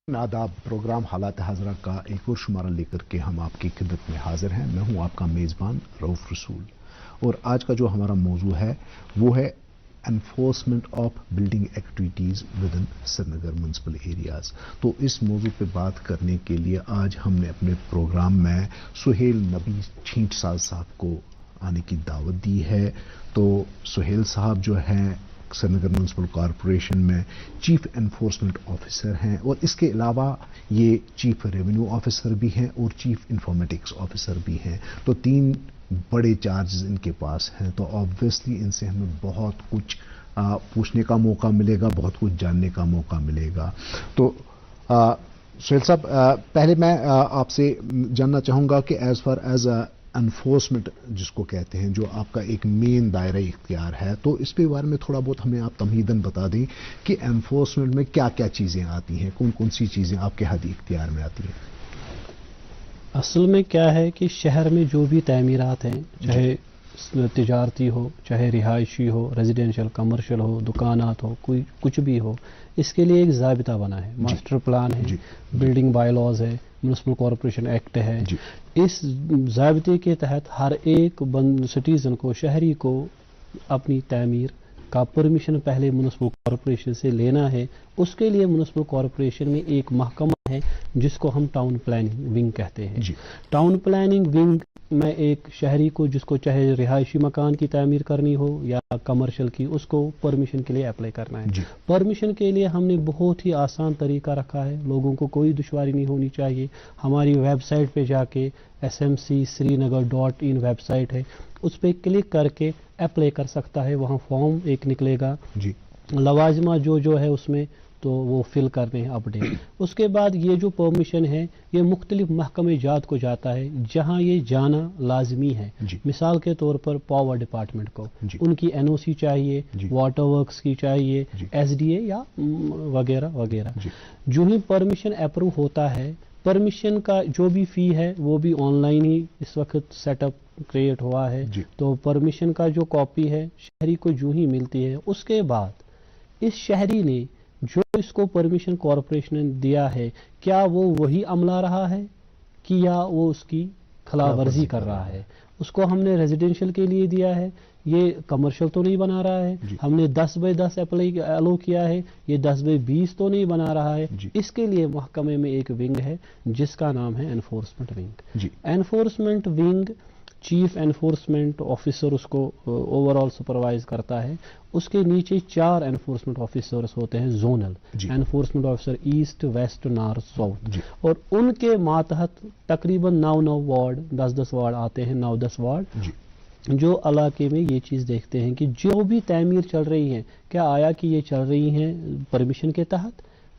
आदाब प्रोग्राम हालात हाजरा का एक और शुमारा लेकर के हम आपकी खिदमत में हाजिर हैं। मैं हूं आपका मेज़बान रऊफ रसूल और आज का जो हमारा मौजू है वो है enforcement of building activities with in Srinagar municipal areas. तो इस मौजू पे बात करने के लिए आज हमने अपने प्रोग्राम में सुहेल नबी छींटसाज साहब को आने की दावत दी है। तो सुहेल साहब जो हैं श्रीनगर म्यूनसिपल कॉरपोरेशन में चीफ एनफोर्समेंट ऑफिसर हैं और इसके अलावा ये चीफ रेवेन्यू ऑफिसर भी हैं और चीफ इंफॉर्मेटिक्स ऑफिसर भी हैं। तो तीन बड़े चार्जेस इनके पास हैं। तो ऑब्वियसली इनसे हमें बहुत कुछ पूछने का मौका मिलेगा, बहुत कुछ जानने का मौका मिलेगा। तो सुहेल साहब, पहले मैं आपसे जानना चाहूँगा कि एज फार एज एनफोर्समेंट जिसको कहते हैं, जो आपका एक मेन दायरा इख्तियार है, तो इस पे बारे में थोड़ा बहुत हमें आप तमहीदन बता दें कि एनफोर्समेंट में क्या क्या चीज़ें आती हैं, कौन कौन सी चीज़ें आपके हद इख्तियार में आती हैं। असल में क्या है कि शहर में जो भी तामीरात हैं, चाहे तिजारती हो, चाहे रिहायशी हो, रेजिडेंशियल कमर्शियल हो, दुकानात हो, कोई कुछ भी हो, इसके लिए एक ज़ाबिता बना है, मास्टर प्लान है, बिल्डिंग बायलॉज है, म्यूनसिपल कॉरपोरेशन एक्ट है। इस ज़ाबिते के तहत हर एक सिटीज़न को, शहरी को अपनी तामीर का परमिशन पहले म्यूनसिपल कॉरपोरेशन से लेना है। उसके लिए म्यूनसिपल कॉरपोरेशन में एक महकमा है जिसको हम टाउन प्लानिंग विंग कहते हैं। टाउन प्लानिंग विंग में एक शहरी को, जिसको चाहे रिहायशी मकान की तामीर करनी हो या कमर्शियल की, उसको परमिशन के लिए अप्लाई करना है। परमिशन के लिए हमने बहुत ही आसान तरीका रखा है, लोगों को कोई दुश्वारी नहीं होनी चाहिए। हमारी वेबसाइट पे जाके smcsrinagar.in वेबसाइट है, उस पर क्लिक करके अप्लाई कर सकता है। वहाँ फॉर्म एक निकलेगा, लवाजमा जो है उसमें तो वो फिल करने हैं अपडेट। उसके बाद ये जो परमिशन है ये मुख्तलिफ महकमे जात को जाता है जहाँ ये जाना लाजमी है। मिसाल के तौर पर पावर डिपार्टमेंट को उनकी NOC चाहिए, वाटर वर्क्स की चाहिए, SDA या वगैरह वगैरह। जो ही परमिशन अप्रूव होता है, परमिशन का जो भी फी है वो भी ऑनलाइन ही इस वक्त सेटअप क्रिएट हुआ है। तो परमिशन का जो कॉपी है शहरी को जो ही मिलती है, उसके बाद इस शहरी ने जो इसको परमिशन कॉरपोरेशन ने दिया है, क्या वो वही अमला रहा है कि या वो उसकी खिलाफवर्जी कर रहा है। उसको हमने रेजिडेंशियल के लिए दिया है, ये कमर्शियल तो नहीं बना रहा है। हमने 10 बाई 10 अलो किया है, ये 10 बाई 20 तो नहीं बना रहा है। इसके लिए महकमे में एक विंग है जिसका नाम है enforcement wing. Enforcement wing chief enforcement officer उसको ओवरऑल सुपरवाइज करता है। उसके नीचे 4 एनफोर्समेंट ऑफिसर्स होते हैं, zonal enforcement officer east, west, north, south, और उनके मातहत तकरीबन 9 वार्ड, 10 वार्ड आते हैं, 9-10 वार्ड जो इलाके में ये चीज़ देखते हैं कि जो भी तामीर चल रही है, क्या आया कि ये चल रही हैं परमिशन के तहत,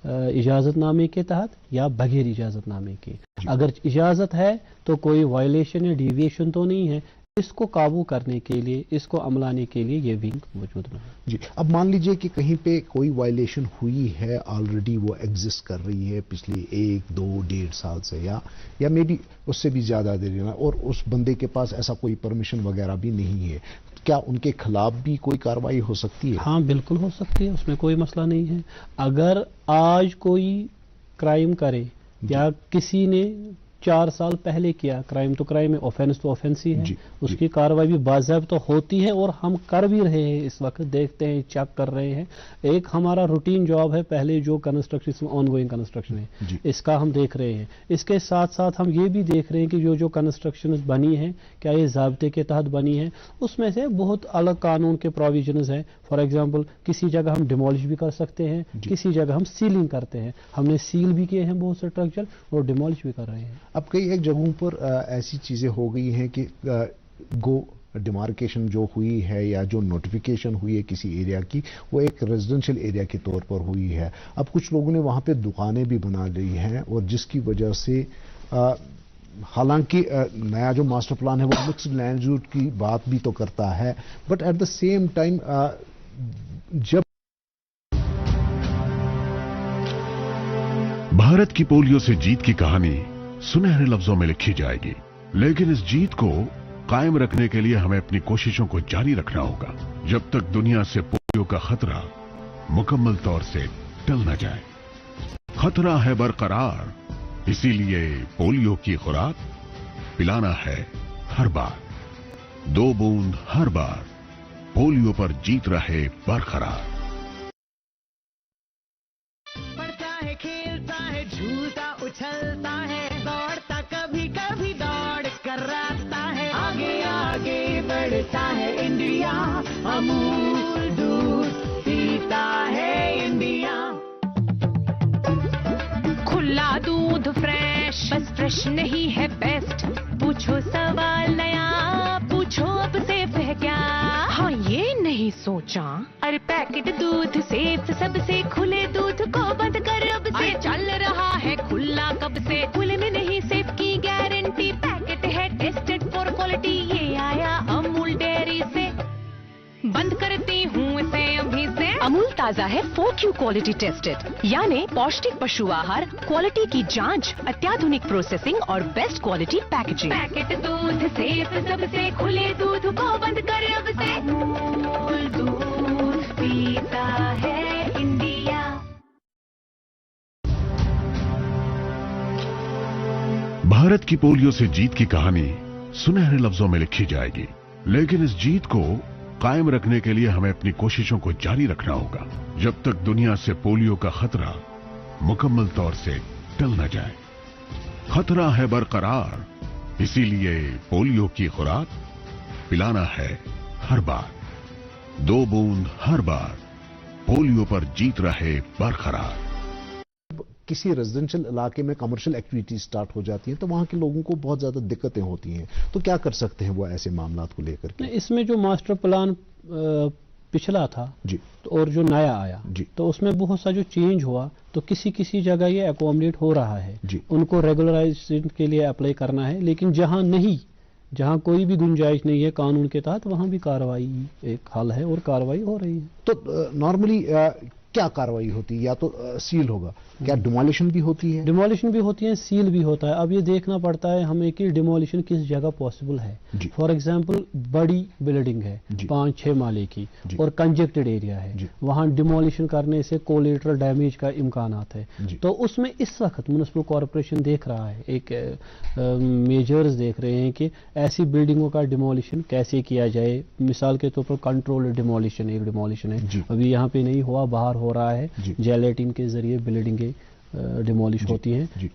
इजाज़तनामे के तहत या बगैर इजाज़तनामे के। अगर इजाज़त है तो कोई वायलेशन या डिविएशन तो नहीं है। इसको काबू करने के लिए, इसको अमलाने के लिए ये विंग मौजूद है। जी, अब मान लीजिए कि कहीं पे कोई वायलेशन हुई है, ऑलरेडी वो एग्जिस्ट कर रही है पिछले 1, 2, 1.5 साल से या मे बी उससे भी ज़्यादा देर, और उस बंदे के पास ऐसा कोई परमिशन वगैरह भी नहीं है, क्या उनके खिलाफ भी कोई कार्रवाई हो सकती है? हाँ, बिल्कुल हो सकती है, उसमें कोई मसला नहीं है। अगर आज कोई क्राइम करे या किसी ने 4 साल पहले किया क्राइम, तो क्राइम है, ऑफेंस तो ऑफेंस ही है, उसकी कार्रवाई भी बाज़ाब्ता तो होती है और हम कर भी रहे हैं। इस वक्त देखते हैं, चेक कर रहे हैं। एक हमारा रूटीन जॉब है, पहले जो कंस्ट्रक्शन ऑनगोइंग कंस्ट्रक्शन है इसका हम देख रहे हैं। इसके साथ साथ हम ये भी देख रहे हैं कि जो कंस्ट्रक्शन बनी है क्या ये ज़ाब्ते के तहत बनी है। उसमें से बहुत अलग कानून के प्रोविजंस हैं। फॉर एग्जाम्पल, किसी जगह हम डिमोलिश भी कर सकते हैं, किसी जगह हम सीलिंग करते हैं। हमने सील भी किए हैं बहुत से स्ट्रक्चर और डिमोलिश भी कर रहे हैं। अब कई एक जगहों पर ऐसी चीज़ें हो गई हैं कि डिमार्केशन जो हुई है या जो नोटिफिकेशन हुई है किसी एरिया की, वो एक रेजिडेंशियल एरिया के तौर पर हुई है। अब कुछ लोगों ने वहाँ पे दुकानें भी बना ली हैं और जिसकी वजह से हालांकि नया जो मास्टर प्लान है वो मिक्स्ड लैंड यूज की बात भी तो करता है, but at the same time जब भारत की पोलियो से जीत की कहानी सुनहरे लफ्जों में लिखी जाएगी, लेकिन इस जीत को कायम रखने के लिए हमें अपनी कोशिशों को जारी रखना होगा जब तक दुनिया से पोलियो का खतरा मुकम्मल तौर से टल न जाए। खतरा है बरकरार, इसीलिए पोलियो की खुराक पिलाना है हर बार। 2 बूंद हर बार, पोलियो पर जीत रहे बरकरार। पढ़ता है, खेलता है, झूलता उछलता है, दौड़ता कभी कभी दौड़ कर रास्ता है, आगे आगे बढ़ता है इंडिया, अमूल दूध पीता है इंडिया। खुला दूध फ्रेश, बस फ्रेश नहीं है बेस्ट, पूछो सवाल नया, पूछो अब सेफ है क्या, हाँ ये नहीं सोचा, अरे पैकेट दूध सेफ सबसे, खुले दूध को बंद कर अब से, चल रहा है खुला कब से, खुले में नहीं सेफ की गारंटी, पैकेट है टेस्टेड फॉर क्वालिटी, ये आया अमूल डेयरी से, बंद करती हूँ इसे अभी से। अमूल ताजा है 4Q क्वालिटी टेस्टेड, यानी पौष्टिक पशु आहार, क्वालिटी की जांच, अत्याधुनिक प्रोसेसिंग और बेस्ट क्वालिटी पैकेजिंग। पैकेट दूध सेफ सबसे, खुले दूध को बंद कर अब से, अमूल दूध पीता है इंडिया। भारत की पोलियो से जीत की कहानी सुनहरे लफ्जों में लिखी जाएगी, लेकिन इस जीत को कायम रखने के लिए हमें अपनी कोशिशों को जारी रखना होगा, जब तक दुनिया से पोलियो का खतरा मुकम्मल तौर से टल न जाए। खतरा है बरकरार, इसीलिए पोलियो की खुराक पिलाना है हर बार। 2 बूंद हर बार, पोलियो पर जीत रहे बरकरार। किसी रेजिडेंशियल इलाके में कमर्शियल एक्टिविटीज स्टार्ट हो जाती हैं तो वहां के लोगों को बहुत ज्यादा दिक्कतें होती हैं, तो क्या कर सकते हैं वो ऐसे मामलात को लेकर के? इसमें जो मास्टर प्लान पिछला था जी और जो नया आया जी, तो उसमें बहुत सा जो चेंज हुआ, तो किसी किसी जगह ये अकोमोडेट हो रहा है जी, उनको रेगुलराइजेशन के लिए अप्लाई करना है, लेकिन जहां नहीं, जहां कोई भी गुंजाइश नहीं है कानून के तहत, वहां भी कार्रवाई एक हल है और कार्रवाई हो रही है। तो नॉर्मली क्या कार्रवाई होती है? या तो सील होगा, क्या डिमोलिशन भी होती है? डिमोलिशन भी होती है, सील भी होता है। अब ये देखना पड़ता है हमें कि डिमोलिशन किस जगह पॉसिबल है। फॉर एग्जांपल बड़ी बिल्डिंग है 5-6 माले की और कंजेक्टेड एरिया है, वहां डिमोलिशन करने से कोलेटरल डैमेज का इम्कानात है, तो उसमें इस वक्त म्युनिसिपल कॉर्पोरेशन देख रहा है, एक मेजर्स देख रहे हैं कि ऐसी बिल्डिंगों का डिमोलिशन कैसे किया जाए। मिसाल के तौर पर कंट्रोल्ड डिमोलिशन एक डिमोलिशन है, अभी यहाँ पे नहीं हुआ, बाहर हो रहा है, जेलेटिन के जरिए बिल्डिंगें डिमोलिश होती हैं,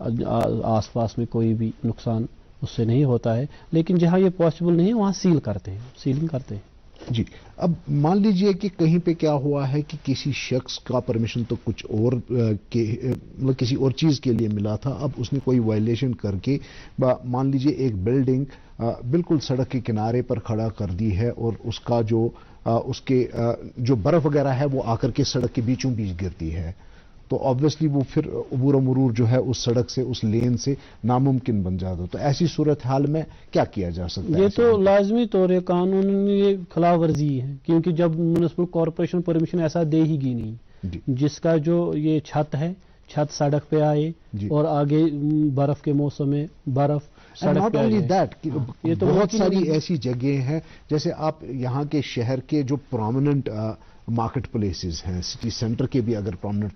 आसपास में कोई भी नुकसान उससे नहीं होता है, लेकिन जहां ये पॉसिबल नहीं है वहां सील करते हैं, सीलिंग करते हैं। जी, अब मान लीजिए कि कहीं पे क्या हुआ है कि किसी शख्स का परमिशन तो कुछ और मतलब किसी और चीज के लिए मिला था, अब उसने कोई वायलेशन करके मान लीजिए एक बिल्डिंग बिल्कुल सड़क के किनारे पर खड़ा कर दी है और उसका जो उसके जो बर्फ वगैरह है वो आकर के सड़क के बीचों बीच गिरती है, तो ऑब्वियसली वो फिर अबूर मरूर जो है उस सड़क से, उस लेन से नामुमकिन बन जाता। तो ऐसी सूरत हाल में क्या किया जा सकता है? ये तो लाजमी तौर कानून ये खिलाफ वर्जी है, क्योंकि जब म्युनिसिपल कॉर्पोरेशन परमिशन ऐसा दे ही नहीं, जिसका जो ये छत है, छत सड़क पे आए और आगे बर्फ के मौसम में बर्फ नॉट ओनली दैट, ये तो बहुत सारी ऐसी जगह हैं, जैसे आप यहाँ के शहर के जो प्रोमिनेंट मार्केट प्लेसेस हैं, सिटी सेंटर के भी अगर प्रोमिनेंट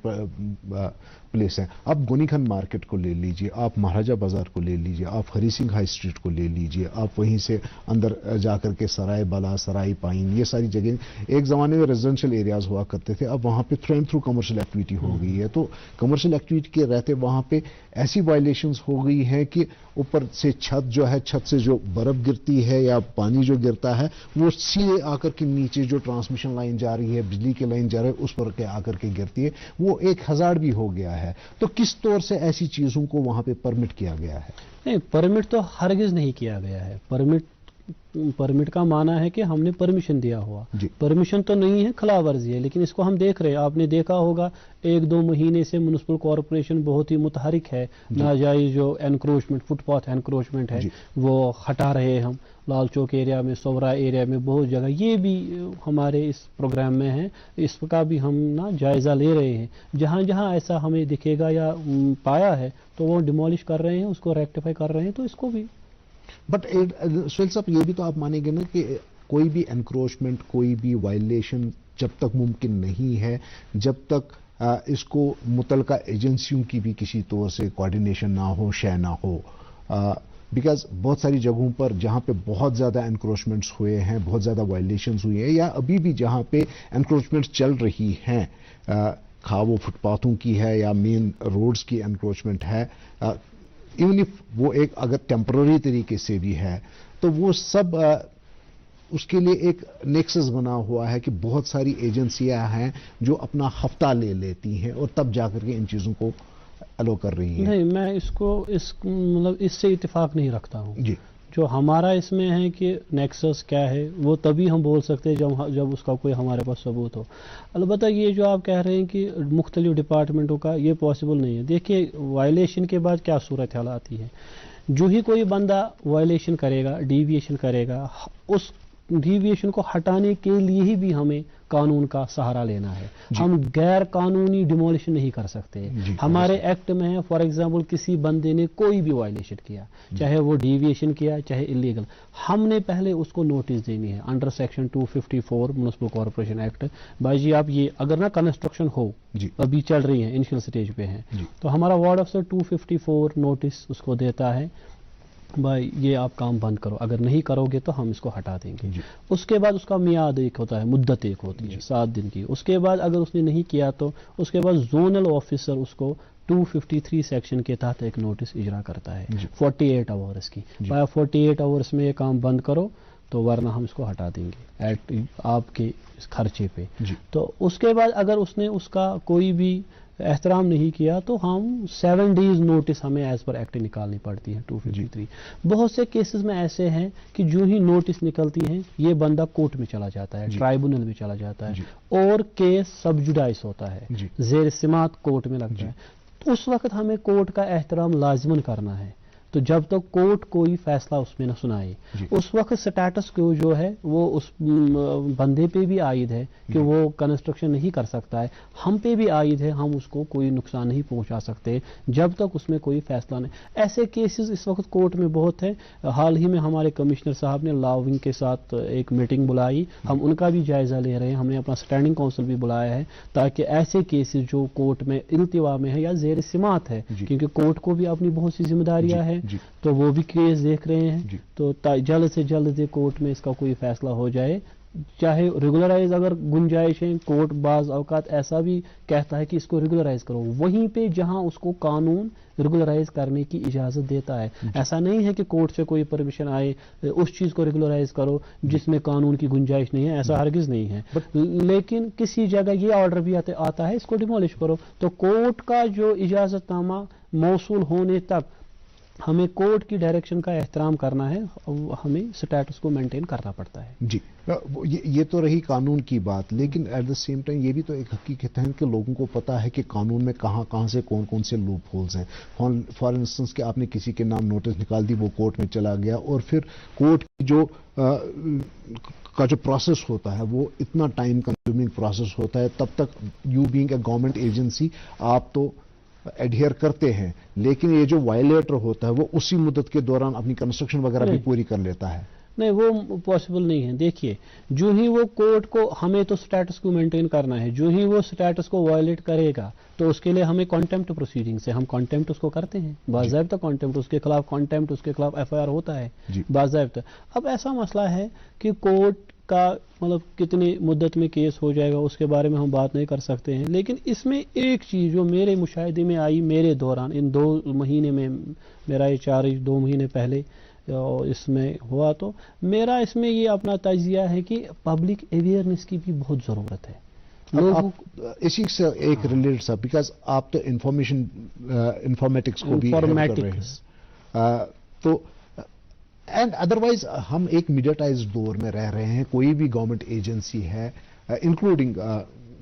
प्लेस हैं, आप गुनीखन मार्केट को ले लीजिए, आप महाराजा बाजार को ले लीजिए, आप हरी सिंह हाई स्ट्रीट को ले लीजिए, आप वहीं से अंदर जाकर के सराय बला, सराय पाइन, ये सारी जगह एक जमाने में रेजिडेंशियल एरियाज हुआ करते थे, अब वहां पे through and through commercial activity हो गई है। तो कमर्शियल एक्टिविटी के रहते वहां पे ऐसी वायलेशंस हो गई हैं कि ऊपर से छत जो है, छत से जो बर्फ गिरती है या पानी जो गिरता है वो सीधे आकर के नीचे जो ट्रांसमिशन लाइन जा रही है, बिजली की लाइन जा रही है, उस पर के आकर के गिरती है, वो एक हजार्ड भी हो गया है। तो किस तौर से ऐसी चीजों को वहां पे परमिट किया गया है? नहीं, परमिट तो हरगिज नहीं किया गया है। परमिट का माना है कि हमने परमिशन दिया हुआ, परमिशन तो नहीं है, खिलाफ वर्जी है, लेकिन इसको हम देख रहे हैं। आपने देखा होगा 1-2 महीने से म्युनिसिपल कॉर्पोरेशन बहुत ही मुतहरिक है, नाजायज जो एनक्रोचमेंट, फुटपाथ एनक्रोचमेंट है वो हटा रहे हैं हम, लाल चौक एरिया में, सोवरा एरिया में, बहुत जगह ये भी हमारे इस प्रोग्राम में है, इसका भी हम ना जायजा ले रहे हैं। जहां जहां ऐसा हमें दिखेगा या पाया है तो वो डिमोलिश कर रहे हैं, उसको रेक्टिफाई कर रहे हैं, तो इसको भी। बट सुहेल साहब, ये भी तो आप मानेंगे ना कि कोई भी एनक्रोचमेंट, कोई भी वायलेशन जब तक मुमकिन नहीं है, जब तक اس کو متعلقہ ایجنسیوں کی بھی کسی طور سے کوارڈینیشن نہ ہو، شے نہ ہو، بیکاز بہت ساری جگہوں پر جہاں پہ بہت زیادہ انکروچمنٹس ہوئے ہیں، بہت زیادہ وائلیشنز ہوئی ہیں، یا ابھی بھی جہاں پہ انکروچمنٹس چل رہی ہیں، خواہ وہ فٹ پاتھوں کی ہے یا مین روڈز کی انکروچمنٹ ہے، ایون اف وہ ایک اگر ٹیمپرری طریقے سے بھی ہے، تو وہ سب اس کے لیے ایک نیکسس بنا ہوا ہے کہ بہت ساری ایجنسیاں ہیں جو اپنا ہفتہ لے لیتی ہیں اور تب جا کر کے ان چیزوں کو الو کر رہی ہیں. نہیں، میں اس سے اتفاق نہیں رکھتا ہوں. جی، جو ہمارا اس میں ہے کہ نیکسس کیا ہے وہ تبھی ہم بول سکتے ہیں جب اس کا کوئی ہمارے پاس ثبوت ہو. البتہ یہ جو آپ کہہ رہے ہیں کہ مختلف ڈپارٹمنٹوں کا، یہ پاسبل نہیں ہے. دیکھیے وائلیشن کے بعد کیا صورتحال آتی ہے. جو ہی کوئی بندہ وائلیشن کرے گا، ڈیویشن کرے گا، اس ڈیویشن کو ہٹانے کے لیے بھی ہمیں قانون کا سہارا لینا ہے. ہم غیر قانونی ڈیمولیشن نہیں کر سکتے. ہمارے ایکٹ میں ہے، فار ایگزامپل کسی بندے نے کوئی بھی وائلیشن کیا، چاہے وہ ڈیویشن کیا چاہے انلیگل، ہم نے پہلے اس کو نوٹس دینی ہے under section 254 municipal corporation act. بھائی جی آپ یہ اگر نہ کنسٹرکشن ہو، ابھی چل رہی ہیں، انیشل سٹیج پہ ہیں، تو ہمارا وارڈ افسر 254 نوٹس اس کو دیتا ہے، بھائی یہ آپ کام بند کرو، اگر نہیں کرو گے تو ہم اس کو ہٹا دیں گے. اس کے بعد اس کا میعاد ایک ہوتا ہے، مدت ایک ہوتی ہے 7 دن کی. اس کے بعد اگر اس نے نہیں کیا تو اس کے بعد زونل آفیسر اس کو 253 سیکشن کے تحت ایک نوٹس اجرا کرتا ہے 48 آورس کی. 48 آورس میں یہ کام بند کرو تو ورنہ ہم اس کو ہٹا دیں گے آپ کے خرچے پہ. تو اس کے بعد اگر اس نے اس کا کوئی بھی احترام نہیں کیا تو ہم 7 days نوٹس ہمیں ایز پر ایکٹ نکالنی پڑتی ہے 253. بہت سے کیسز میں ایسے ہیں کہ جو ہی نوٹس نکلتی ہیں یہ بندہ کورٹ میں چلا جاتا ہے، ٹرائبونل میں چلا جاتا ہے، اور کیس سب جوڈائس ہوتا ہے، زیر سماعت کورٹ میں لگتا ہے. اس وقت ہمیں کورٹ کا احترام لازماً کرنا ہے. تو جب تک کورٹ کوئی فیصلہ اس میں نہ سنائے، اس وقت سٹیٹس کو جو ہے وہ اس بندے پہ بھی عائد ہے کہ وہ کنسٹرکشن نہیں کر سکتا ہے، ہم پہ بھی عائد ہے، ہم اس کو کوئی نقصان نہیں پہنچا سکتے جب تک اس میں کوئی فیصلہ نہیں. ایسے کیسز اس وقت کورٹ میں بہت ہیں. حال ہی میں ہمارے کمشنر صاحب نے لا ونگ کے ساتھ ایک میٹنگ بلائی، ہم ان کا بھی جائزہ لے رہے ہیں. ہم نے اپنا اسٹینڈنگ کونسل بھی بلایا ہے تاکہ ایسے کیسز جو کورٹ میں التوا میں ہے یا زیر سماعت ہے، کیونکہ کورٹ کو بھی اپنی بہت سی ذمہ داریاں ہیں، تو وہ بھی کیس دیکھ رہے ہیں، تو جلد سے جلد کورٹ میں اس کا کوئی فیصلہ ہو جائے. چاہے ریگولرائز اگر گنجائش ہے، کورٹ بعض اوقات ایسا بھی کہتا ہے کہ اس کو ریگولرائز کرو وہیں پہ جہاں اس کو قانون ریگولرائز کرنے کی اجازت دیتا ہے. ایسا نہیں ہے کہ کورٹ سے کوئی پرمیشن آئے اس چیز کو ریگولرائز کرو جس میں قانون کی گنجائش نہیں ہے، ایسا ہرگز نہیں ہے. لیکن کسی جگہ یہ آرڈر بھی آتا ہے اس کو ڈیمولش کرو. تو کورٹ کا جو اجازت نامہ موصول ہونے تک ہمیں کورٹ کی ڈائریکشن کا احترام کرنا ہے، ہمیں سٹیٹس کو مینٹین کرنا پڑتا ہے. جی، یہ تو رہی قانون کی بات، لیکن ایٹ دا سیم ٹائم یہ بھی تو ایک حقیقت ہے کہ لوگوں کو پتا ہے کہ قانون میں کہاں کہاں سے کون کون سے لوپ ہولز ہیں. فار انسٹنس کہ آپ نے کسی کے نام نوٹس نکال دی، وہ کورٹ میں چلا گیا، اور پھر کورٹ کی جو پروسیس ہوتا ہے وہ اتنا ٹائم کنزیومنگ پروسیس ہوتا ہے. تب تک you being a government agency آپ تو ایڈہیئر کرتے ہیں، لیکن یہ جو وائلیٹر ہوتا ہے وہ اسی مدت کے دوران اپنی کنسٹرکشن وغیرہ بھی پوری کر لیتا ہے. نہیں، وہ پاسبل نہیں ہے. دیکھیے جو ہی وہ کورٹ کو، ہمیں تو سٹیٹس کو مینٹین کرنا ہے، جو ہی وہ سٹیٹس کو وائلیٹ کرے گا تو اس کے لیے ہمیں کانٹیمپٹ پروسیڈنگ سے ہم کانٹیمپٹ اس کو کرتے ہیں، باضابطہ کانٹیمپٹ، اس کے خلاف کانٹیمپٹ، اس کے خلاف FIR ہوتا ہے باضابطہ. اب ایسا مسئلہ ہے کہ کورٹ کا مطلب کتنی مدت میں کیس ہو جائے گا اس کے بارے میں ہم بات نہیں کر سکتے ہیں. لیکن اس میں ایک چیز جو میرے مشاہدے میں آئی میرے دوران ان 2 مہینے میں، میرا یہ 2 مہینے پہلے اس میں ہوا، تو میرا اس میں یہ اپنا تجزیہ ہے کہ پبلک اویئرنیس کی بھی بہت ضرورت ہے. اسی سے ایک ریلیٹڈ سا، بیکاز آپ تو انفارمیٹکس کو بھی کر رہے ہیں، تو اینڈ ادروائز ہم ایک میڈیاٹائزڈ دور میں رہ رہے ہیں. کوئی بھی گورنمنٹ ایجنسی ہے انکلوڈنگ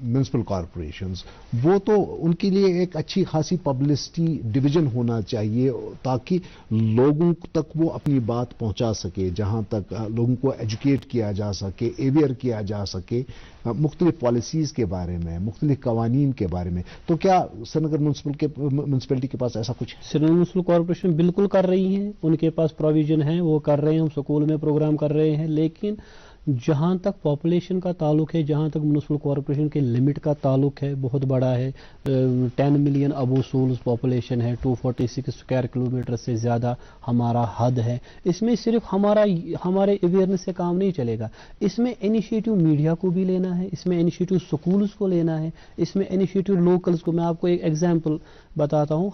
میونسپل کارپوریشنز، وہ تو ان کے لیے ایک اچھی خاصی پبلسٹی ڈویژن ہونا چاہیے تاکہ لوگوں تک وہ اپنی بات پہنچا سکے، جہاں تک لوگوں کو ایجوکیٹ کیا جا سکے، اویئر کیا جا سکے مختلف پالیسیز کے بارے میں، مختلف قوانین کے بارے میں. تو کیا سری نگر میونسپلٹی کے پاس ایسا کچھ ہے؟ سری نگر میونسپل کارپوریشن بالکل کر رہی ہیں، ان کے پاس پروویژن ہے، وہ کر رہے ہیں. ہم سکول میں پروگرام کر رہے ہیں، لیکن जहाँ तक पॉपुलेशन का ताल्लुक है, जहाँ तक म्यूनिसिपल कॉरपोरेशन के लिमिट का ताल्लुक है, बहुत बड़ा है, 10 मिलियन अबू सोल्स पॉपुलेशन है, 246 स्क्वायर किलोमीटर से ज़्यादा हमारा हद है। इसमें सिर्फ हमारे अवेयरनेस से काम नहीं चलेगा, इसमें इनिशिएटिव मीडिया को भी लेना है, इसमें इनिशिएटिव स्कूल्स को लेना है, इसमें इनिशिएटिव लोकल्स को। मैं आपको एक एग्जांपल बताता हूँ,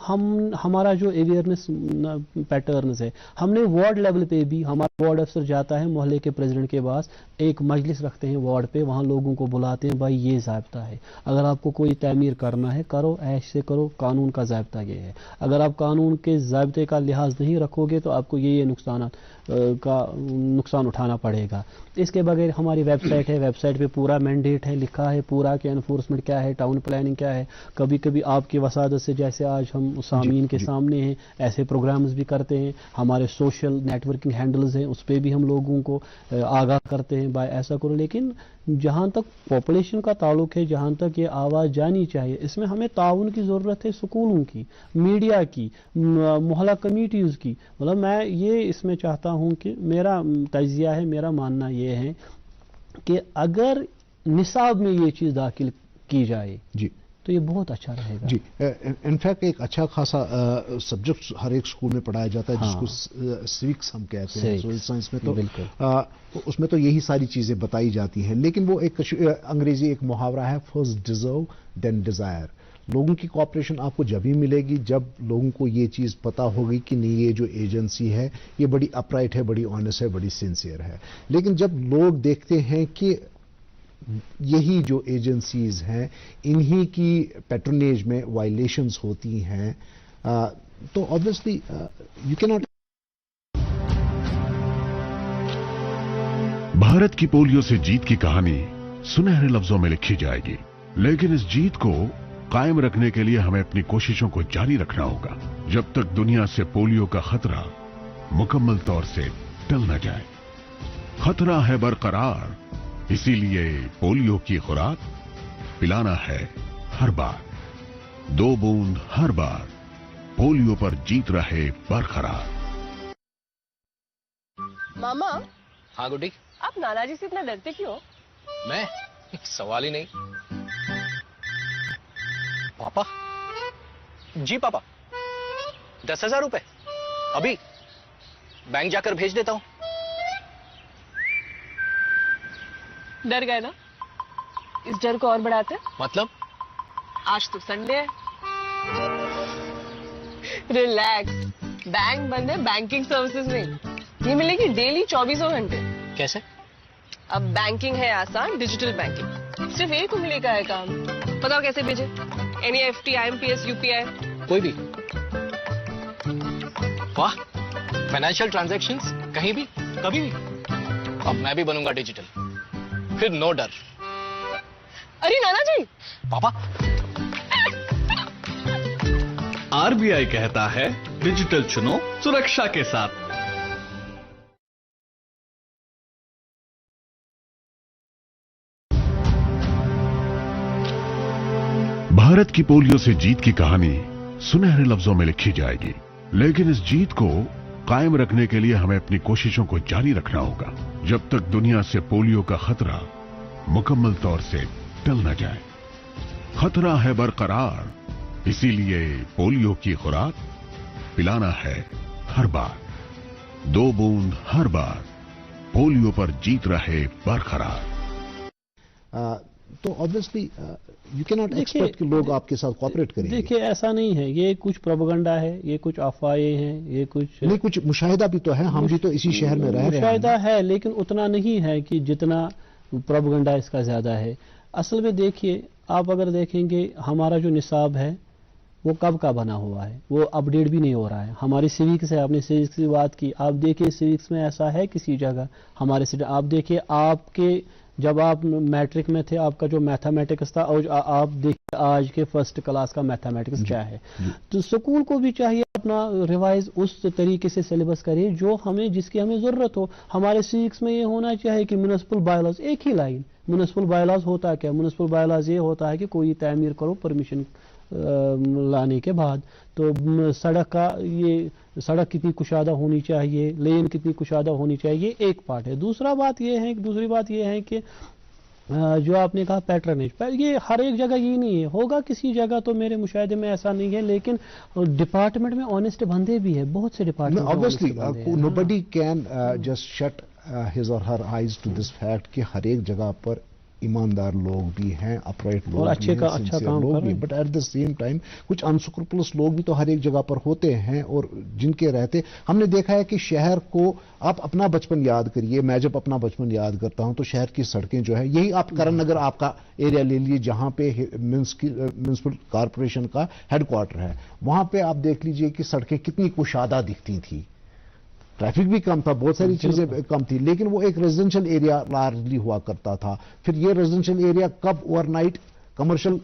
हमारा जो अवेयरनेस पैटर्न्स है, हमने वार्ड लेवल पे भी, हमारा वार्ड अफसर जाता है मोहल्ले के प्रेसिडेंट के पास, एक मजलिस रखते हैं वार्ड पे, वहाँ लोगों को बुलाते हैं, भाई ये ज़ाब्ता है, अगर आपको कोई तामीर करना है करो, ऐश से करो, कानून का ज़ाब्ता ये है, अगर आप कानून के ज़ाब्ते का लिहाज नहीं रखोगे तो आपको ये नुकसान उठाना पड़ेगा। इसके बगैर हमारी वेबसाइट है, वेबसाइट पे पूरा मैंडेट है, लिखा है पूरा कि एनफोर्समेंट क्या है, टाउन प्लानिंग क्या है। कभी कभी आपकी वसादत से, जैसे आज हम सामीन के सामने हैं, ऐसे प्रोग्राम्स भी करते हैं, हमारे सोशल नेटवर्किंग हैंडल्स हैं, उस पर भी हम लोगों को आगाह करते हैं, भाई ऐसा करो। लेकिन जहाँ तक पॉपुलेशन का ताल्लुक है, जहाँ तक ये आवाज़ जानी चाहिए, इसमें हमें ताउन की ज़रूरत है, स्कूलों की, मीडिया की, मोहल्ला कमेटीज़ की। मतलब मैं ये इसमें चाहता हूँ कि मेरा तजिया है, मेरा मानना ये है कि अगर निसाब में ये चीज़ दाखिल की जाए जी तो ये बहुत अच्छा रहेगा जी। इनफैक्ट एक अच्छा खासा सब्जेक्ट हर एक स्कूल में पढ़ाया जाता है, जिसको सिविक्स हम कहते हैं, सोशल साइंस में, तो उसमें तो यही सारी चीज़ें बताई जाती हैं। लेकिन वो एक अंग्रेजी एक मुहावरा है, फर्स्ट डिजर्व देन डिज़ायर। लोगों की कोऑपरेशन आपको जब ही मिलेगी जब लोगों को ये चीज़ पता होगी कि नहीं, ये जो एजेंसी है ये बड़ी अपराइट है, बड़ी ऑनेस्ट है, बड़ी सिंसियर है। लेकिन जब लोग देखते हैं कि यही जो एजेंसीज हैं इन्हीं की पैट्रोनेज में वायलेशंस होती हैं, तो obviously you can not. Bharat की पोलियो से जीत की कहानी सुनहरे लफ्जों में लिखी जाएगी, लेकिन इस जीत को कायम रखने के लिए हमें अपनी कोशिशों को जारी रखना होगा जब तक दुनिया से पोलियो का खतरा मुकम्मल तौर से टल न जाए। खतरा है बरकरार, इसीलिए पोलियो की खुराक पिलाना है हर बार, 2 बूंद हर बार, पोलियो पर जीत रहे बरकरार। मामा। हाँ गुड्डी। आप नाना जी से इतना डरते क्यों? मैं? सवाल ही नहीं। पापा? जी पापा, 10,000 रुपए अभी बैंक जाकर भेज देता हूं। डर गए ना? इस डर को और बढ़ाते? मतलब? आज तो संडे है, रिलैक्स, बैंक बंद है, बैंकिंग सर्विसेज नहीं, ये मिलेगी डेली 24 घंटे। कैसे? अब बैंकिंग है आसान, डिजिटल बैंकिंग, सिर्फ एक उंगली का है काम। बताओ कैसे भेजे? NEFT, IMPS, UPI, कोई भी। वाह, फाइनेंशियल ट्रांजैक्शंस कहीं भी कभी भी। अब मैं भी बनूंगा डिजिटल, फिर नो डर। अरे नाना जी। पापा। RBI कहता है डिजिटल चुनो सुरक्षा के साथ। भारत की पोलियो से जीत की कहानी सुनहरे लफ्जों में लिखी जाएगी, लेकिन इस जीत को कायम रखने के लिए हमें अपनी कोशिशों को जारी रखना होगा जब तक दुनिया से पोलियो का खतरा मुकम्मल तौर से टल न जाए। खतरा है बरकरार, इसीलिए पोलियो की खुराक पिलाना है हर बार, 2 बूंद हर बार, पोलियो पर जीत रहे बरकरार। तो obviously you can not expect कि लोग आपके साथ कोऑपरेट करेंगे। देखिए ऐसा नहीं है, ये कुछ प्रोपेगेंडा है, ये कुछ अफवाहें हैं, ये कुछ मुशाहिदा भी तो है, हम भी तो इसी शहर में रह रहे हैं। मुशाहिदा है लेकिन उतना नहीं है कि जितना प्रोपेगेंडा इसका ज्यादा है। असल में देखिए, आप अगर देखेंगे हमारा जो निसाब है वो कब का बना हुआ है, वो अपडेट भी नहीं हो रहा है। हमारी सिविक्स है, आपने सिविक्स की बात की, आप देखिए सिविक्स में ऐसा है किसी जगह हमारे आप देखिए, आपके जब आप मैट्रिक में थे आपका जो मैथमेटिक्स था, और आप देखिए आज के फर्स्ट क्लास का मैथमेटिक्स क्या है। तो स्कूल को भी चाहिए اپنا ریوائز اس طریقے سے سلیبس کریں جو ہمیں جس کی ہمیں ضرورت ہو. ہمارے سیکس میں یہ ہونا چاہیے کہ میونسپل بائی لاز ایک ہی لائن. میونسپل بائی لاز ہوتا کیا؟ میونسپل بائی لاز یہ ہوتا ہے کہ کوئی تعمیر کرو پرمیشن لانے کے بعد. تو سڑک کا یہ سڑک کتنی کشادہ ہونی چاہیے, لین کتنی کشادہ ہونی چاہیے, ایک پارٹ ہے. دوسری بات یہ ہے کہ جو آپ نے کہا پیٹرنیج, یہ ہر ایک جگہ یہ نہیں ہے, ہوگا کسی جگہ تو میرے مشاہدے میں ایسا نہیں ہے, لیکن ڈپارٹمنٹ میں آنےسٹ بندے بھی ہیں, بہت سے department. Obviously nobody can just shut his or her eyes to this fact کہ ہر ایک جگہ پر ایماندار لوگ بھی ہیں, اپرائٹ لوگ بھی ہیں, سنسیئر لوگ بھی, but at the same time کچھ انسکروپلس لوگ بھی تو ہر ایک جگہ پر ہوتے ہیں, اور جن کے رہتے ہم نے دیکھا ہے کہ شہر کو آپ اپنا بچپن یاد کریے. میں جب اپنا بچپن یاد کرتا ہوں تو شہر کی سڑکیں جو ہے, یہی آپ کرن نگر آپ کا ایریا لے لیے جہاں پہ میونسپل کارپوریشن کا ہیڈ کوارٹر ہے, وہاں پہ آپ دیکھ لیجئے کہ سڑکیں کتنی کشادہ دکھتی تھیں, ٹریفک بھی کم تھا, بہت ساری چیزیں کم تھی, لیکن وہ ایک ریزیڈینشل ایریا لارجلی ہوا کرتا تھا. پھر یہ ریزیڈینشل ایریا کب اوور نائٹ کمرشل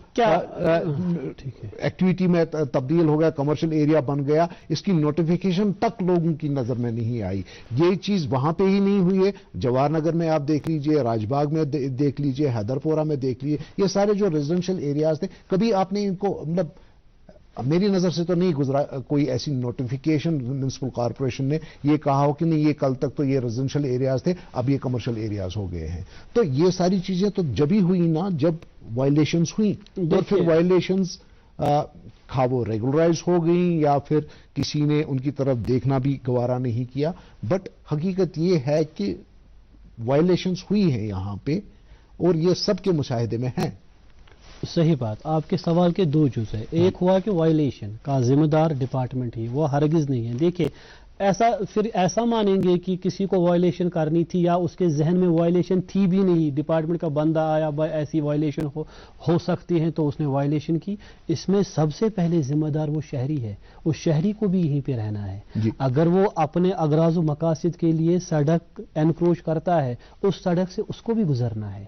ایکٹیویٹی میں تبدیل ہو گیا, کمرشل ایریا بن گیا, اس کی نوٹیفیکیشن تک لوگوں کی نظر میں نہیں آئی. یہ چیز وہاں پہ ہی نہیں ہوئی ہے. جواہر نگر میں آپ دیکھ لیجئے, راج باغ میں دیکھ لیجئے, حیدر پورہ میں دیکھ لیجئے, یہ سارے جو ریزیڈینشل ایریاز تھے, کبھی آپ نے ان کو مطلب میری نظر سے تو نہیں گزرا کوئی ایسی نوٹیفیکیشن میونسپل کارپوریشن نے یہ کہا ہو کہ نہیں یہ کل تک تو یہ ریزیڈینشل ایریاز تھے, اب یہ کمرشل ایریاز ہو گئے ہیں. تو یہ ساری چیزیں تو جبھی ہوئی نا جب وائلیشنز ہوئیں, اور پھر وائلیشنز کھا وہ ریگولرائز ہو گئیں یا پھر کسی نے ان کی طرف دیکھنا بھی گوارا نہیں کیا. بٹ حقیقت یہ ہے کہ وائلیشنز ہوئی ہیں یہاں پہ, اور یہ سب کے مشاہدے میں ہیں. صحیح بات. آپ کے سوال کے دو جز ہے. ایک ہوا کہ وائلیشن کا ذمہ دار ڈپارٹمنٹ ہی, وہ ہرگز نہیں ہے. دیکھیے ایسا مانیں گے کہ کسی کو وائلیشن کرنی تھی یا اس کے ذہن میں وائلیشن تھی بھی نہیں, ڈپارٹمنٹ کا بندہ آیا ایسی وائلیشن ہو سکتی ہے تو اس نے وائلیشن کی. اس میں سب سے پہلے ذمہ دار وہ شہری ہے, اس شہری کو بھی یہیں پہ رہنا ہے. اگر وہ اپنے اغراض و مقاصد کے لیے سڑک انکروچ کرتا ہے, اس سڑک سے اس کو بھی گزرنا ہے.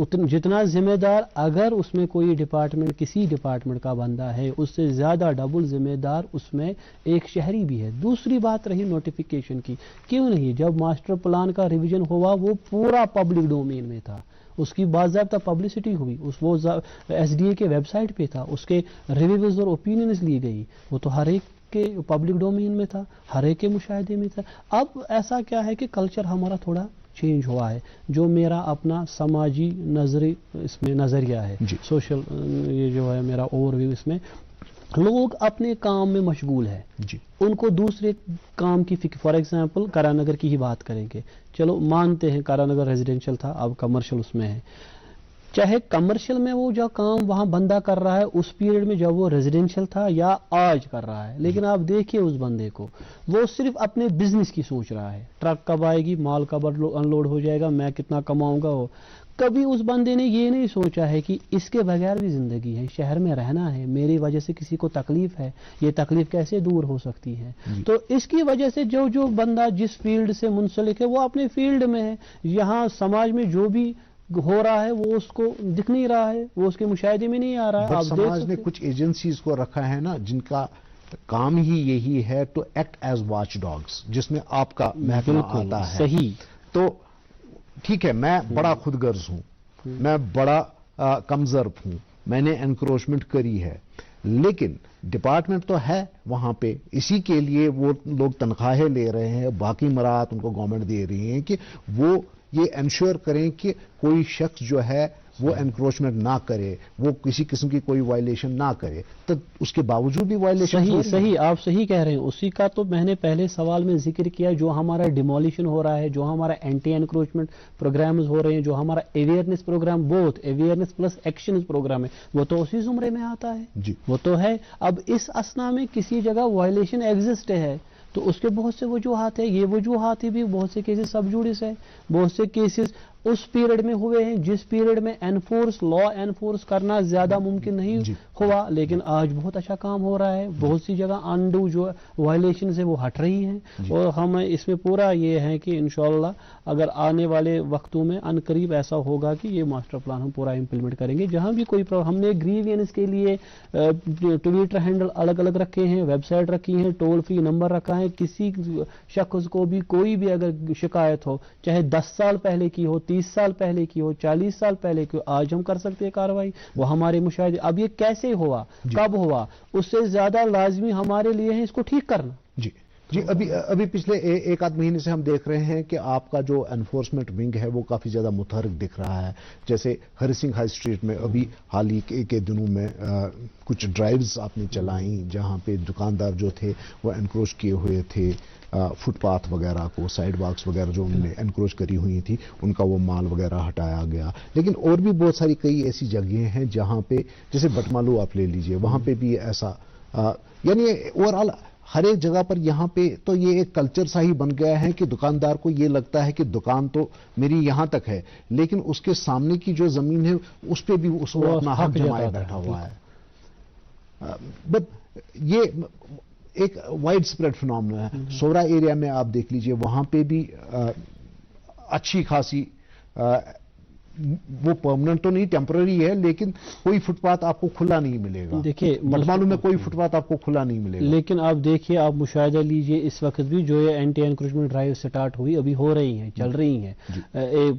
تو جتنا ذمہ دار, اگر اس میں کوئی ڈپارٹمنٹ کسی ڈپارٹمنٹ کا بندہ ہے, اس سے زیادہ ڈبل ذمہ دار اس میں ایک شہری بھی ہے. دوسری بات رہی نوٹیفیکیشن کی, کیوں نہیں, جب ماسٹر پلان کا ریویژن ہوا وہ پورا پبلک ڈومین میں تھا, اس کی باضابطہ پبلسٹی ہوئی, وہ ایس ڈی اے کے ویب سائٹ پہ تھا, اس کے ریویوز اور اوپینینز لی گئی, وہ تو ہر ایک کے پبلک ڈومین میں تھا, ہر ایک کے مشاہدے میں تھا. اب ایسا کیا ہے کہ کلچر ہمارا تھوڑا چینج ہوا ہے, جو میرا اپنا سماجی اس میں نظریہ ہے, سوشل یہ جو ہے میرا اوور ویو, اس میں لوگ اپنے کام میں مشغول ہے, ان کو دوسرے کام کی فکر. فار ایگزامپل کرا نگر کی ہی بات کریں گے, چلو مانتے ہیں کرا نگر ریزیڈینشل تھا, اب کمرشل اس میں ہے. چاہے کمرشل میں وہ جو کام وہاں بندہ کر رہا ہے اس پیریڈ میں جب وہ ریزیڈینشل تھا یا آج کر رہا ہے, لیکن آپ دیکھیے اس بندے کو, وہ صرف اپنے بزنس کی سوچ رہا ہے, ٹرک کب آئے گی, مال کب ان لوڈ ہو جائے گا, میں کتنا کماؤں گا. وہ کبھی اس بندے نے یہ نہیں سوچا ہے کہ اس کے بغیر بھی زندگی ہے, شہر میں رہنا ہے, میری وجہ سے کسی کو تکلیف ہے, یہ تکلیف کیسے دور ہو سکتی ہے. تو اس کی وجہ سے جو بندہ جس فیلڈ سے منسلک ہے وہ اپنے فیلڈ میں ہے, یہاں سماج میں جو بھی ہو رہا ہے وہ اس کو دکھ نہیں رہا ہے, وہ اس کے مشاہدے میں نہیں آ رہا ہے. سماج نے کچھ ایجنسیز کو رکھا ہے نا جن کا کام ہی یہی ہے to act as watchdogs, جس میں آپ کا محکمہ آتا ہے. صحیح. تو ٹھیک ہے, میں بڑا خود غرض ہوں, میں بڑا کمزرب ہوں, میں نے انکروچمنٹ کری ہے, لیکن ڈپارٹمنٹ تو ہے وہاں پہ, اسی کے لیے وہ لوگ تنخواہیں لے رہے ہیں, باقی مراحت ان کو گورنمنٹ دے رہی ہیں کہ وہ یہ انشور کریں کہ کوئی شخص جو ہے وہ انکروچمنٹ نہ کرے, وہ کسی قسم کی کوئی وائلیشن نہ کرے. تو اس کے باوجود بھی وائلیشن. صحیح آپ صحیح کہہ رہے ہیں. اسی کا تو میں نے پہلے سوال میں ذکر کیا, جو ہمارا ڈیمولیشن ہو رہا ہے, جو ہمارا اینٹی انکروچمنٹ پروگرامز ہو رہے ہیں, جو ہمارا awareness programme, both awareness plus action programme ہے, وہ تو اسی زمرے میں آتا ہے. وہ تو ہے. اب اس اسنا میں کسی جگہ وائلیشن ایگزسٹ ہے تو اس کے بہت سے وجوہات ہیں. یہ وجوہات بھی بہت سے کیسز سب جوڈس ہے, بہت سے کیسز उस पीरियड में हुए हैं जिस पीरियड में लॉ एनफोर्स करना ज्यादा मुमकिन नहीं हुआ, लेकिन आज बहुत अच्छा काम हो रहा है। बहुत सी जगह अनडू जो वायलेशन है वो हट रही हैं, और हम इसमें पूरा ये है कि इंशाल्लाह अगर आने वाले वक्तों में अनकरीब ऐसा होगा कि ये मास्टर प्लान हम पूरा इंप्लीमेंट करेंगे। जहां भी कोई हमने ग्रीवियंस के लिए ट्विटर हैंडल अलग अलग रखे हैं, वेबसाइट रखी है, टोल फ्री नंबर रखा है। किसी शख्स को भी कोई भी अगर शिकायत हो, चाहे 10 साल पहले की हो, 30 साल पहले की हो, 40 साल पहले की हो, आज हम कर सकते हैं कार्रवाई। वो हमारे मुशाहिदे, अब ये कैसे हुआ, कब हुआ, उससे ज्यादा लाजमी हमारे लिए है इसको ठीक करना। जी अभी पिछले एक आध महीने से हम देख रहे हैं कि आपका जो एनफोर्समेंट विंग है वो काफी ज्यादा मुतहरक दिख रहा है। जैसे हरि सिंह हाई स्ट्रीट में अभी हाल ही के दिनों में कुछ ड्राइव्स आपने चलाई जहां पे दुकानदार जो थे वो एनक्रोच किए हुए थे, फुटपाथ वगैरह को, साइड वॉक्स वगैरह जो उन्होंने एनक्रोच करी हुई थी उनका वो माल वगैरह हटाया गया। लेकिन और भी बहुत सारी कई ऐसी जगहें हैं जहां पे, जैसे बटमालू आप ले लीजिए, वहां पे भी ऐसा यानी ओवरऑल हर एक जगह पर यहाँ पे तो ये एक कल्चर सा ही बन गया है कि दुकानदार को ये लगता है कि दुकान तो मेरी यहाँ तक है, लेकिन उसके सामने की जो जमीन है उस पे भी उसको अपना हक जमाए बैठा हुआ है। बट ये एक वाइड स्प्रेड फिनोमेना है। सोरा एरिया में आप देख लीजिए, वहां पे भी अच्छी खासी वो परमानेंट तो नहीं, टेम्पररी है, लेकिन कोई फुटपाथ आपको खुला नहीं मिलेगा। देखिए बटमालू में कोई फुटपाथ आपको खुला नहीं मिलेगा। लेकिन आप देखिए, आप मुशाहिदा लीजिए, इस वक्त भी जो ये एंटी एनक्रोचमेंट ड्राइव स्टार्ट हुई, अभी हो रही हैं, चल रही हैं।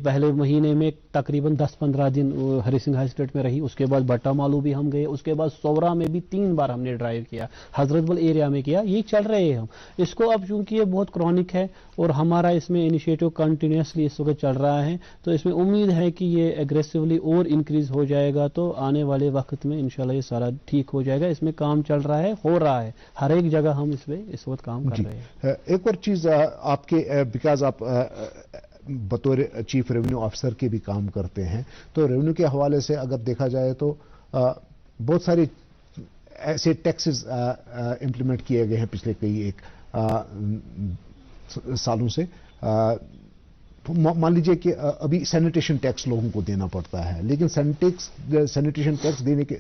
पहले महीने में तकरीबन 10-15 दिन हरि सिंह हाई स्ट्रीट में रही, उसके बाद बट्टामालू भी हम गए, उसके बाद सोवरा में भी 3 बार हमने ड्राइव किया, हजरतबल एरिया में किया। ये चल रहे हैं हम इसको। अब चूंकि ये बहुत क्रॉनिक है और हमारा इसमें इनिशिएटिव कंटिन्यूसली इस वक्त चल रहा है, तो इसमें उम्मीद है कि ये एग्रेसिवली और इंक्रीज हो जाएगा, तो आने वाले वक्त में इंशाल्लाह ये सारा ठीक हो जाएगा। इसमें काम चल रहा है, हो रहा है, हर एक जगह हम इसमें इस वक्त काम कर रहे हैं। एक और चीज आपके, बिकॉज आप बतौर चीफ रेवेन्यू ऑफिसर के भी काम करते हैं, तो रेवेन्यू के हवाले से अगर देखा जाए तो बहुत सारे ऐसे टैक्सेस इंप्लीमेंट किए गए हैं पिछले कई एक सालों से। मान लीजिए कि अभी सैनिटेशन टैक्स लोगों को देना पड़ता है, लेकिन सैनिटेशन टैक्स देने के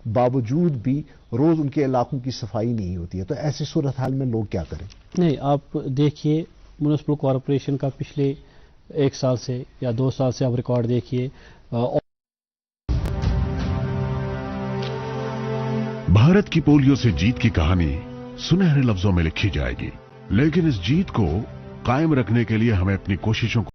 बावजूद भी रोज उनके इलाकों की सफाई नहीं होती है। तो ऐसी सूरत हाल में लोग क्या करें? नहीं, आप देखिए म्युनिसिपल कॉरपोरेशन का पिछले 1 साल से या 2 साल से आप रिकॉर्ड देखिए। भारत की पोलियो से जीत की कहानी सुनहरे लफ्जों में लिखी जाएगी, लेकिन इस जीत को कायम रखने के लिए हमें अपनी कोशिशों को